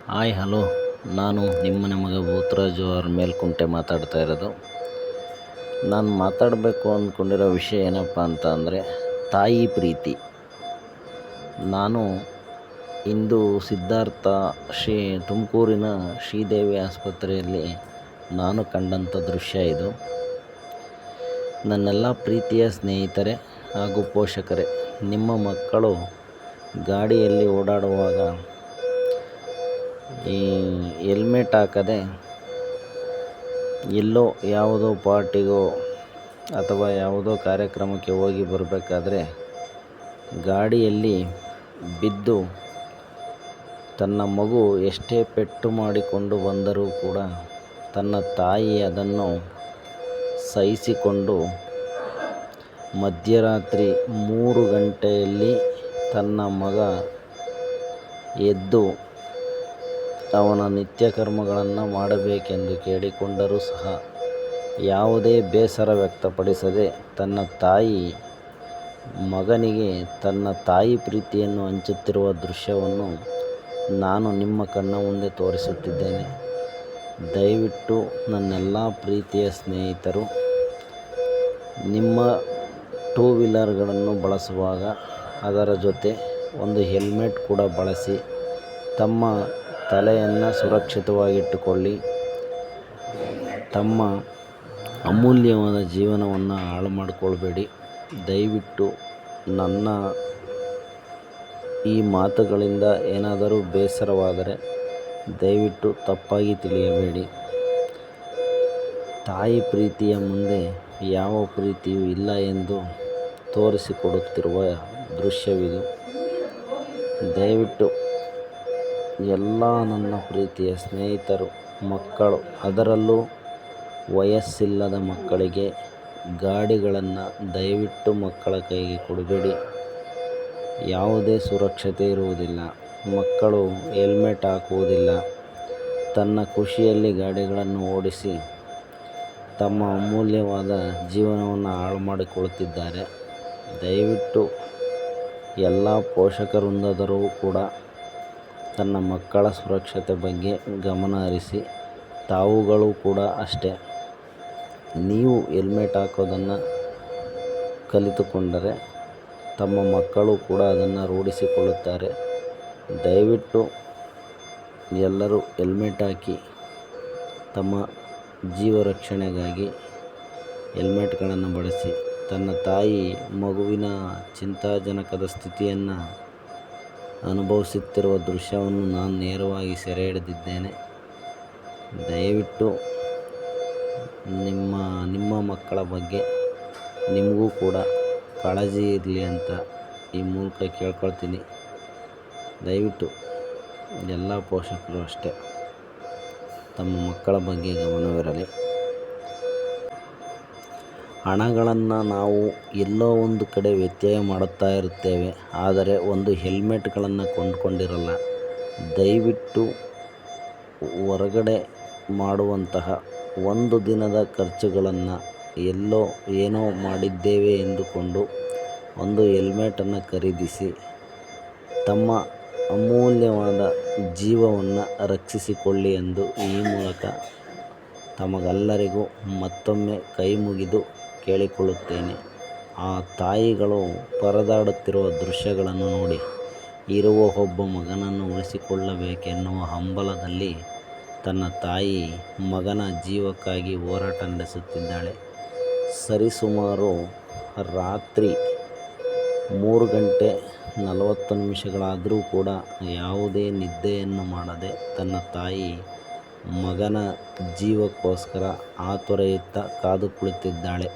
Hi hello, ನಾನು ನಿಮ್ಮ ಮಗ ಭೂತರಾಜು ಅವ್ರ ಮೇಲ್ಕುಂಟೆ ಮಾತಾಡ್ತಾ ಇರೋದು. ನಾನು ಮಾತಾಡಬೇಕು ಅಂದ್ಕೊಂಡಿರೋ ವಿಷಯ ಏನಪ್ಪ ಅಂತ ಅಂದರೆ ತಾಯಿ ಪ್ರೀತಿ. ನಾನು ಇಂದು ಸಿದ್ಧಾರ್ಥ ತುಮಕೂರಿನ ಶ್ರೀದೇವಿ ಆಸ್ಪತ್ರೆಯಲ್ಲಿ ನಾನು ಕಂಡಂಥ ದೃಶ್ಯ ಇದು. ನನ್ನೆಲ್ಲ ಪ್ರೀತಿಯ ಸ್ನೇಹಿತರೆ ಹಾಗೂ ಪೋಷಕರೇ, ನಿಮ್ಮ ಮಕ್ಕಳು ಗಾಡಿಯಲ್ಲಿ ಓಡಾಡುವಾಗ ಈ ಹೆಲ್ಮೆಟ್ ಹಾಕದೆ ಎಲ್ಲೋ ಯಾವುದೋ ಪಾರ್ಟಿಗೋ ಅಥವಾ ಯಾವುದೋ ಕಾರ್ಯಕ್ರಮಕ್ಕೆ ಹೋಗಿ ಬರಬೇಕಾದ್ರೆ ಗಾಡಿಯಲ್ಲಿ ಬಿದ್ದು ತನ್ನ ಮಗು ಎಷ್ಟೇ ಪೆಟ್ಟು ಮಾಡಿಕೊಂಡು ಬಂದರೂ ಕೂಡ ತನ್ನ ತಾಯಿ ಅದನ್ನು ಸಹಿಸಿಕೊಂಡು ಮಧ್ಯರಾತ್ರಿ 3 ಗಂಟೆಯಲ್ಲಿ ತನ್ನ ಮಗ ಎದ್ದು ಅವನ ನಿತ್ಯ ಕರ್ಮಗಳನ್ನು ಮಾಡಬೇಕೆಂದು ಕೇಳಿಕೊಂಡರೂ ಸಹ ಯಾವುದೇ ಬೇಸರ ವ್ಯಕ್ತಪಡಿಸದೆ ತನ್ನ ತಾಯಿ ಮಗನಿಗೆ ತನ್ನ ತಾಯಿ ಪ್ರೀತಿಯನ್ನು ಹಂಚುತ್ತಿರುವ ದೃಶ್ಯವನ್ನು ನಾನು ನಿಮ್ಮ ಕಣ್ಣ ಮುಂದೆ ತೋರಿಸುತ್ತಿದ್ದೇನೆ. ದಯವಿಟ್ಟು ನನ್ನೆಲ್ಲ ಪ್ರೀತಿಯ ಸ್ನೇಹಿತರು, ನಿಮ್ಮ 2 ವೀಲರ್ಗಳನ್ನು ಬಳಸುವಾಗ ಅದರ ಜೊತೆ ಒಂದು ಹೆಲ್ಮೆಟ್ ಕೂಡ ಬಳಸಿ ತಮ್ಮ ತಲೆಯನ್ನು ಸುರಕ್ಷಿತವಾಗಿಟ್ಟುಕೊಳ್ಳಿ. ತಮ್ಮ ಅಮೂಲ್ಯವಾದ ಜೀವನವನ್ನು ಹಾಳು ಮಾಡಿಕೊಳ್ಬೇಡಿ. ದಯವಿಟ್ಟು ನನ್ನ ಈ ಮಾತುಗಳಿಂದ ಏನಾದರೂ ಬೇಸರವಾದರೆ ದಯವಿಟ್ಟು ತಪ್ಪಾಗಿ ತಿಳಿಯಬೇಡಿ. ತಾಯಿ ಪ್ರೀತಿಯ ಮುಂದೆ ಯಾವ ಪ್ರೀತಿಯೂ ಇಲ್ಲ ಎಂದು ತೋರಿಸಿಕೊಡುತ್ತಿರುವ ದೃಶ್ಯವಿದು. ದಯವಿಟ್ಟು ಎಲ್ಲ ನನ್ನ ಪ್ರೀತಿಯ ಸ್ನೇಹಿತರು, ಮಕ್ಕಳು, ಅದರಲ್ಲೂ ವಯಸ್ಸಿಲ್ಲದ ಮಕ್ಕಳಿಗೆ ಗಾಡಿಗಳನ್ನು ದಯವಿಟ್ಟು ಮಕ್ಕಳ ಕೈಗೆ ಕೊಡಬೇಡಿ. ಯಾವುದೇ ಸುರಕ್ಷತೆ ಇರುವುದಿಲ್ಲ. ಮಕ್ಕಳು ಹೆಲ್ಮೆಟ್ ಹಾಕುವುದಿಲ್ಲ. ತನ್ನ ಖುಷಿಯಲ್ಲಿ ಗಾಡಿಗಳನ್ನು ಓಡಿಸಿ ತಮ್ಮ ಅಮೂಲ್ಯವಾದ ಜೀವನವನ್ನು ಹಾಳು ಮಾಡಿಕೊಳ್ಳುತ್ತಿದ್ದಾರೆ. ದಯವಿಟ್ಟು ಎಲ್ಲ ಪೋಷಕವೃಂದದರೂ ಕೂಡ ತನ್ನ ಮಕ್ಕಳ ಸುರಕ್ಷತೆ ಬಗ್ಗೆ ಗಮನ ಹರಿಸಿ. ತಾವುಗಳು ಕೂಡ ಅಷ್ಟೇ. ನೀವು ಹೆಲ್ಮೆಟ್ ಹಾಕೋದನ್ನು ಕಲಿತುಕೊಂಡರೆ ತಮ್ಮ ಮಕ್ಕಳು ಕೂಡ ಅದನ್ನು ರೂಢಿಸಿಕೊಳ್ಳುತ್ತಾರೆ. ದಯವಿಟ್ಟು ಎಲ್ಲರೂ ಹೆಲ್ಮೆಟ್ ಹಾಕಿ ತಮ್ಮ ಜೀವ ರಕ್ಷಣೆಗಾಗಿ ಹೆಲ್ಮೆಟ್ಗಳನ್ನು ಬಳಸಿ. ತನ್ನ ತಾಯಿ ಮಗುವಿನ ಚಿಂತಾಜನಕದ ಸ್ಥಿತಿಯನ್ನು ಅನುಭವಿಸುತ್ತಿರುವ ದೃಶ್ಯವನ್ನು ನಾನು ನೇರವಾಗಿ ಸೆರೆ ಹಿಡಿದಿದ್ದೇನೆ. ದಯವಿಟ್ಟು ನಿಮ್ಮ ಮಕ್ಕಳ ಬಗ್ಗೆ ನಿಮಗೂ ಕೂಡ ಕಾಳಜಿ ಇರಲಿ ಅಂತ ಈ ಮೂಲಕ ಕೇಳ್ಕೊಳ್ತೀನಿ. ದಯವಿಟ್ಟು ಎಲ್ಲ ಪೋಷಕರು ಅಷ್ಟೇ ತಮ್ಮ ಮಕ್ಕಳ ಬಗ್ಗೆ ಗಮನವಿರಲಿ. ಹಣಗಳನ್ನು ನಾವು ಎಲ್ಲೋ ಒಂದು ಕಡೆ ವ್ಯತ್ಯಯ ಮಾಡುತ್ತಾ ಇರುತ್ತೇವೆ, ಆದರೆ ಒಂದು ಹೆಲ್ಮೆಟ್ಗಳನ್ನು ಕೊಂಡುಕೊಂಡಿರಲ್ಲ. ದಯವಿಟ್ಟು ಹೊರಗಡೆ ಮಾಡುವಂತಹ ಒಂದು ದಿನದ ಖರ್ಚುಗಳನ್ನು ಎಲ್ಲೋ ಏನೋ ಮಾಡಿದ್ದೇವೆ ಎಂದುಕೊಂಡು ಒಂದು ಹೆಲ್ಮೆಟನ್ನು ಖರೀದಿಸಿ ತಮ್ಮ ಅಮೂಲ್ಯವಾದ ಜೀವವನ್ನು ರಕ್ಷಿಸಿಕೊಳ್ಳಿ ಎಂದು ಈ ಮೂಲಕ ತಮಗೆಲ್ಲರಿಗೂ ಮತ್ತೊಮ್ಮೆ ಕೈ ಮುಗಿದು ಕೇಳಿಕೊಳ್ಳುತ್ತೇನೆ. ಆ ತಾಯಿಗಳು ಪರದಾಡುತ್ತಿರುವ ದೃಶ್ಯಗಳನ್ನು ನೋಡಿ ಇರುವ ಒಬ್ಬ ಮಗನನ್ನು ಉಳಿಸಿಕೊಳ್ಳಬೇಕೆನ್ನುವ ಹಂಬಲದಲ್ಲಿ ತನ್ನ ತಾಯಿ ಮಗನ ಜೀವಕ್ಕಾಗಿ ಹೋರಾಟ ನಡೆಸುತ್ತಿದ್ದಾಳೆ. ಸರಿಸುಮಾರು ರಾತ್ರಿ 3 ಗಂಟೆ 40 ನಿಮಿಷಗಳಾದರೂ ಕೂಡ ಯಾವುದೇ ನಿದ್ದೆಯನ್ನು ಮಾಡದೆ ತನ್ನ ತಾಯಿ ಮಗನ ಜೀವಕ್ಕೋಸ್ಕರ ಆತುರಯುತ್ತಾ ಕಾದು ಕುಳಿತಿದ್ದಾಳೆ.